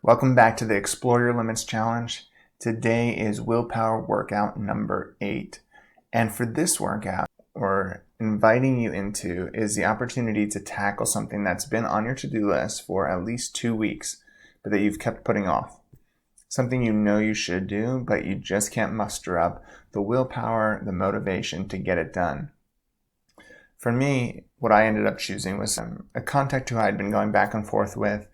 Welcome back to the Explore Your Limits Challenge. Today is willpower workout number 8. And for this workout, we're inviting you into is the opportunity to tackle something that's been on your to-do list for at least 2 weeks, but that you've kept putting off. Something you know you should do, but you just can't muster up the willpower, the motivation to get it done. For me, what I ended up choosing was a contact who I had been going back and forth with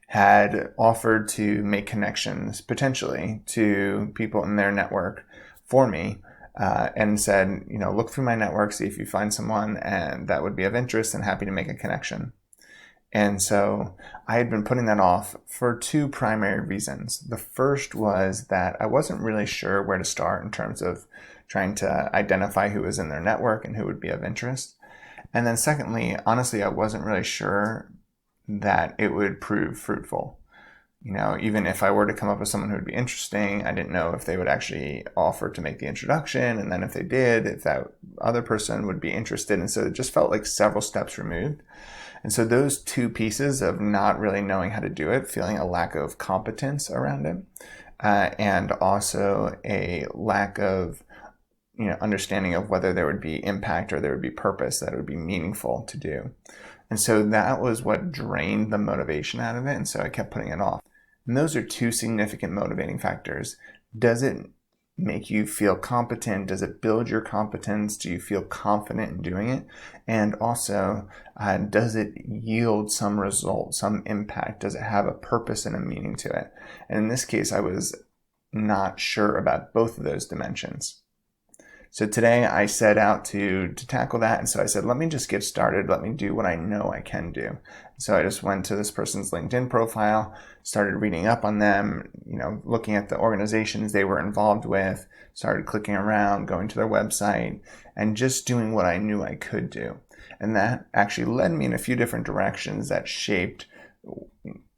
had offered to make connections potentially to people in their network for me, and said, look through my network, see if you find someone and that would be of interest and happy to make a connection. And so I had been putting that off for 2 primary reasons. The first was that I wasn't really sure where to start in terms of trying to identify who was in their network and who would be of interest. And then secondly, honestly, I wasn't really sure that it would prove fruitful. Even if I were to come up with someone who would be interesting, I didn't know if they would actually offer to make the introduction. And then if they did, if that other person would be interested. And so it just felt like several steps removed. And so those 2 pieces of not really knowing how to do it, feeling a lack of competence around it, and also a lack of understanding of whether there would be impact or there would be purpose that it would be meaningful to do. And so that was what drained the motivation out of it. And so I kept putting it off. And those are 2 significant motivating factors. Does it make you feel competent? Does it build your competence? Do you feel confident in doing it? And also, does it yield some result, some impact? Does it have a purpose and a meaning to it? And in this case, I was not sure about both of those dimensions. So today I set out to tackle that. And so I said, let me just get started. Let me do what I know I can do. So I just went to this person's LinkedIn profile, started reading up on them, looking at the organizations they were involved with, started clicking around, going to their website, and just doing what I knew I could do. And that actually led me in a few different directions that shaped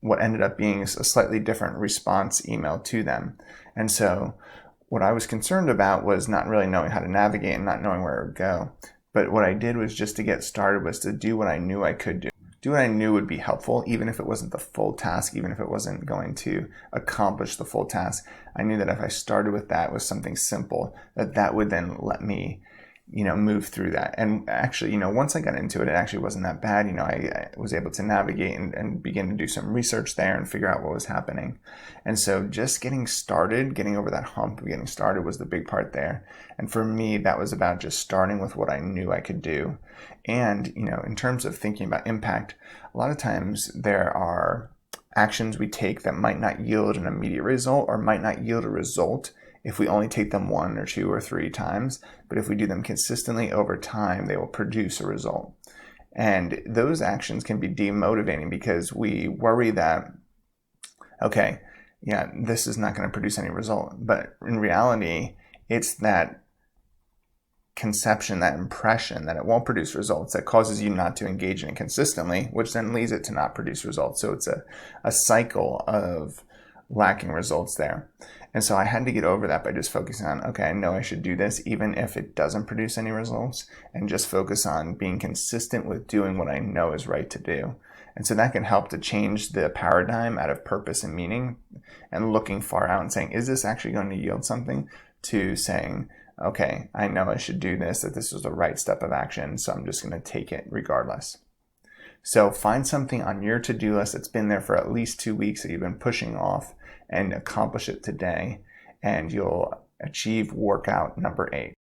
what ended up being a slightly different response email to them. And so what I was concerned about was not really knowing how to navigate and not knowing where it would go. But what I did was just to get started was to do what I knew I could do. Do what I knew would be helpful, even if it wasn't the full task, even if it wasn't going to accomplish the full task. I knew that if I started with that with something simple, that would then let me move through that. And actually, once I got into it, it actually wasn't that bad. I was able to navigate and begin to do some research there and figure out what was happening. And so just getting started, getting over that hump of getting started was the big part there. And for me, that was about just starting with what I knew I could do. And, in terms of thinking about impact, a lot of times there are actions we take that might not yield an immediate result or might not yield a result if we only take them 1 or 2 or 3 times, but if we do them consistently over time, they will produce a result. And those actions can be demotivating because we worry that, okay, yeah, this is not going to produce any result. But in reality, it's that conception, that impression that it won't produce results that causes you not to engage in it consistently, which then leads it to not produce results. So it's a cycle of lacking results there. And so I had to get over that by just focusing on, okay, I know I should do this even if it doesn't produce any results, and just focus on being consistent with doing what I know is right to do. And so that can help to change the paradigm out of purpose and meaning and looking far out and saying, is this actually going to yield something, to saying, okay, I know I should do this, that this was the right step of action, so I'm just going to take it regardless. So find something on your to-do list that's been there for at least 2 weeks that you've been pushing off and accomplish it today, and you'll achieve workout number 8.